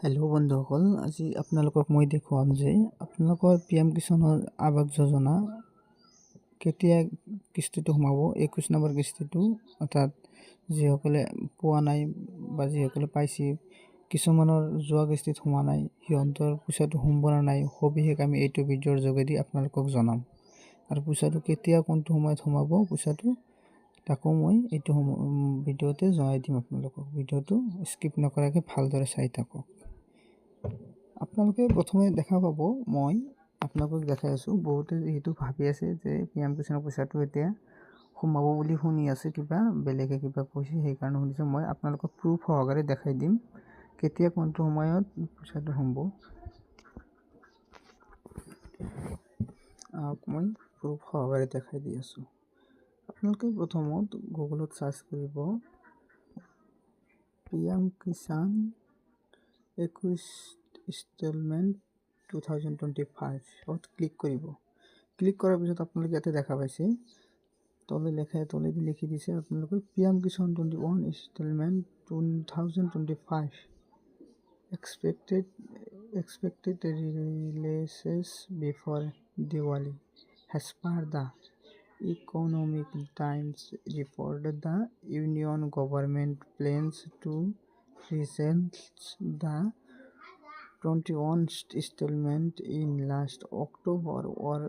Hello' বন্ধুসকল, আজি আপোনালোকক মই দেখুৱাম যে আপোনালোকৰ PM কিষাণৰ আৱাস যোজনা কেতিয়া কিস্তিটো সোমাব। 21 নম্বৰ কিস্তিটো, অৰ্থাৎ যিসকলে পোৱা নাই বা যিসকলে পাইছে, কিছুমানৰ যোৱা কিস্তিত সোমোৱা নাই, সিহঁতৰ পইচাটো সোমাব না নাই, সবিশেষ আমি এইটো ভিডিঅ'ৰ যোগেদি আপোনালোকক জনাম। আৰু পইচাটো কেতিয়া কোনটো সময়ত সোমাব পইচাটো তাকো মই এইটো ভিডিঅ'তে জনাই দিম আপোনালোকক। ভিডিঅ'টো স্কিপ নকৰাকৈ ভালদৰে চাই থাকক। আপোনালোকে প্ৰথমে দেখা পাব, মই আপোনালোকক দেখাই আছোঁ। বহুতে এইটো ভাবি আছে যে PM কিষাণৰ পইচাটো এতিয়া সোমাব বুলি শুনি আছে, কিবা বেলেগে কিবা কৈছে, সেইকাৰণে শুনিছোঁ। মই আপোনালোকক প্ৰুফ সহকাৰে দেখাই দিম কেতিয়া কোনটো সময়ত পইচাটো সোমাব। মই প্ৰুফ সহকাৰে দেখাই দি আছোঁ। আপোনালোকে প্ৰথমত গুগলত চাৰ্চ কৰিব PM কিষাণ 21 ইনষ্টলমেণ্ট 2025 ক্লিক কৰিব। ক্লিক কৰাৰ পিছত আপোনালোকে ইয়াতে দেখা পাইছে, তলেদি লিখি দিছে আপোনালোকে PM Kisan 21 instalment 2025 expected releases before Diwali. As per the Economic Times report, the Union government plans to release the 21st installment in last October or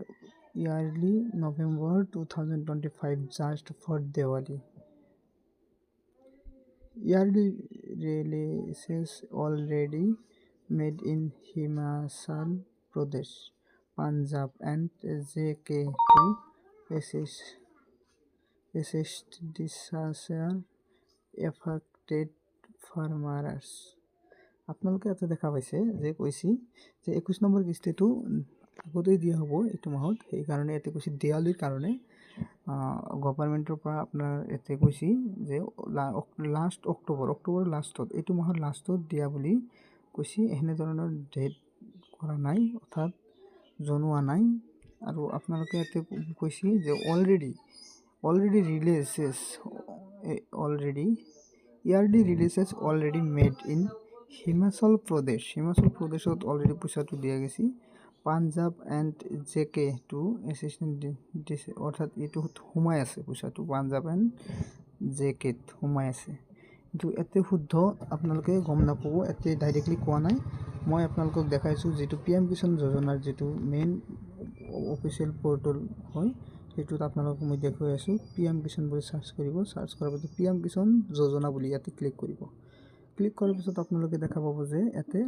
early November 2025 just for Diwali. Yearly releases already made in Himachal Pradesh, Punjab and JK to assist disaster affected farmers. আপোনালোকে ইয়াতে দেখা পাইছে যে কৈছে যে 21 number কিস্তিটো আগতেই দিয়া হ'ব এইটো মাহত। সেইকাৰণে ইয়াতে কৈছে দেৱালীৰ কাৰণে গভৰ্ণমেণ্টৰ পৰা আপোনাৰ ইয়াতে কৈছে যে লাষ্ট অক্টোবৰ লাষ্টত, এইটো মাহৰ লাষ্টত দিয়া বুলি কৈছে। এনেধৰণৰ ডেট কৰা নাই, অৰ্থাৎ জনোৱা নাই। আৰু আপোনালোকে ইয়াতে কৈছে যে already early releases already made in Himachal প্ৰদেশত অলৰেডি পইচাটো দিয়া গৈছে। Punjab and JK to assistant দিছে, অৰ্থাৎ এইটোত সোমাই আছে পইচাটো, পাঞ্জাৱ এণ্ড JKত সোমাই আছে। কিন্তু ইয়াতে শুদ্ধ আপোনালোকে গম নাপাব, ইয়াতে ডাইৰেক্টলি কোৱা নাই। মই আপোনালোকক দেখাইছোঁ যিটো PM কিষাণ যোজনাৰ যিটো মেইন অফিচিয়েল পৰ্টেল হয়, সেইটোত আপোনালোকক মই দেখুৱাই আছোঁ। PM কিষাণ বুলি চাৰ্চ কৰিব, চাৰ্চ কৰাৰ পিছত PM কিষাণ যোজনা বুলি ইয়াতে ক্লিক কৰিব। ক্লিক কৰাৰ পিছত আপোনালোকে দেখা পাব যে ইয়াতে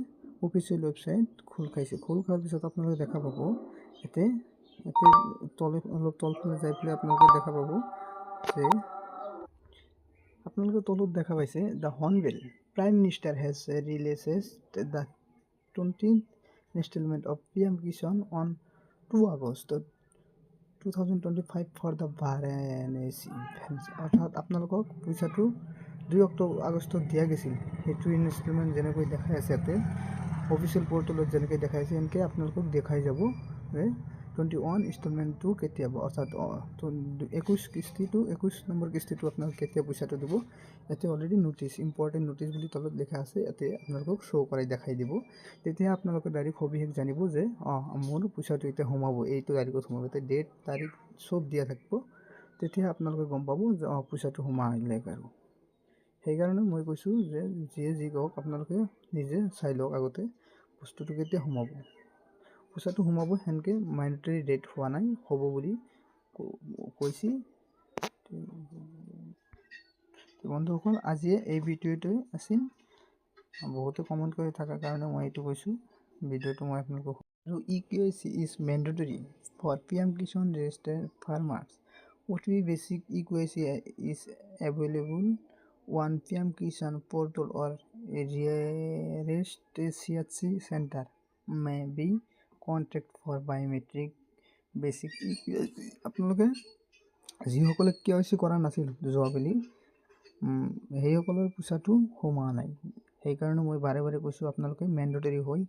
অফিচিয়েল ৱেবছাইট খোল খাইছে। খোল খোৱাৰ পিছত আপোনালোকে দেখা পাব ইয়াতে অলপ তলফালে যাই পেলাই আপোনালোকে দেখা পাব যে আপোনালোকে তলত দেখা পাইছে the honourable prime minister has released the 20th instalment of PM Kisan on 2 August 2025 for the Varanasi. অৰ্থাৎ আপোনালোকক পইচাটো 2 আগষ্টত দিয়া গৈছিল। সেইটো ইনষ্টলমেণ্ট যেনেকৈ দেখাই আছে ইয়াতে অফিচিয়েল পৰ্টেলত যেনেকৈ দেখাইছে, এনেকৈ আপোনালোকক দেখাই যাব যে 21 ইনষ্টলমেণ্টটো কেতিয়া হ'ব, অৰ্থাৎ 21 নম্বৰ কিস্তিটো আপোনালোকে কেতিয়া পইচাটো দিব। ইয়াতে অলৰেডি ইম্পৰ্টেণ্ট ন'টিচ বুলি তলত লিখা আছে, ইয়াতে আপোনালোকক শ্ব' কৰাই দেখাই দিব। তেতিয়া আপোনালোকে ডাইৰেক্ট সবিশেষ জানিব যে মোৰ পইচাটো এতিয়া সোমাব, এইটো তাৰিখত সোমাব। এতিয়া ডেট তাৰিখ চব দিয়া থাকিব, তেতিয়া আপোনালোকে গম পাব যে পইচাটো সোমালে। আৰু সেইকাৰণে মই কৈছোঁ যে যিয়ে যি কওক আপোনালোকে নিজে চাই লওক আগতে বস্তুটো কেতিয়া সোমাব। পইচাটো সোমাব, সেনেকৈ মাইণ্ডেটৰী ডেট হোৱা নাই, হ'ব বুলি কৈছে। বন্ধুসকল, আজিয়ে এই ভিডিঅ'টোৱে আছিল। বহুতে কমেণ্ট কৰি থকাৰ কাৰণে মই এইটো কৈছোঁ, ভিডিঅ'টো মই আপোনালোকক। আৰু EKYC is mandatory for PM Kisan registered farmers. OTP basic EKYC is available on PM Kishan portal or nearest CHC center. May be contact for biometric basic EKYC. আপোনালোকে যিসকলে KYC কৰা নাছিল যোৱাকালি, সেইসকলৰ পইচাটো সোমোৱা নাই। সেইকাৰণে মই বাৰে বাৰে কৈছোঁ আপোনালোকে মেণ্ডেটৰী হয়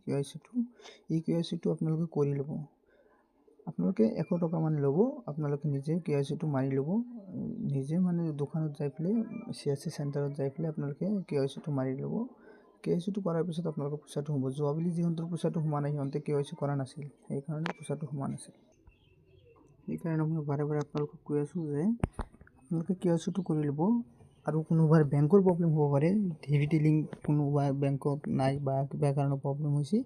EKYCটো আপোনালোকে কৰি ল'ব। আপোনালোকে 100 টকামান ল'ব, আপোনালোকে নিজে KYCটো মাৰি ল'ব। নিজে মানে দোকানত যাই পেলাই CSC চেণ্টাৰত যাই পেলাই আপোনালোকে KYCটো মাৰি ল'ব। KYC কৰাৰ পিছত আপোনালোকৰ পইচাটো হ'ব। যোৱাবেলি যিহঁতৰ পইচাটো সোমা নাই সিহঁতে KYC কৰা নাছিল, সেইকাৰণে পইচাটো সোমা নাছিল। সেইকাৰণে মই বাৰে বাৰে আপোনালোকক কৈ আছোঁ যে আপোনালোকে KYCটো কৰি ল'ব। আৰু কোনোবাৰ বেংকৰ প্ৰব্লেম হ'ব পাৰে, ডিবিটি লিংক কোনোবা বেংকত নাই বা কিবা কাৰণত প্ৰব্লেম হৈছে,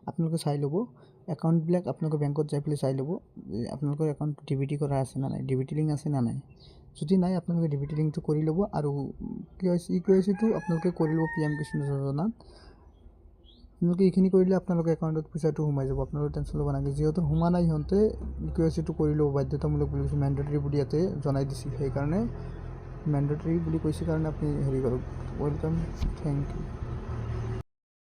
আপোনালোকে চাই ল'ব। একাউণ্টবিলাক আপোনালোকে বেংকত যাই পেলাই চাই ল'ব আপোনালোকৰ একাউণ্টটো ডিবিটি কৰা আছে না নাই, ডিবিটি লিংক আছে না নাই। যদি নাই আপোনালোকে ডিবিটি লিংকটো কৰি ল'ব। আৰু KYCটো আপোনালোকে কৰি ল'ব PM কিষাণ যোজনাত। আপোনালোকে এইখিনি কৰিলে আপোনালোকৰ একাউণ্টত পইচাটো সোমাই যাব, আপোনালোকে টেনশ্যন ল'ব নালাগে। যিহেতু সোমা নাই সিহঁতে KYCটো কৰি ল'ব, বাধ্যতামূলক বুলি কৈছে, মেণ্ডেটৰী বুলি ইয়াতে জনাই দিছিল। সেইকাৰণে মেণ্ডেটৰী বুলি কৈছে কাৰণে আপুনি হেৰি কৰক। Welcome, thank U.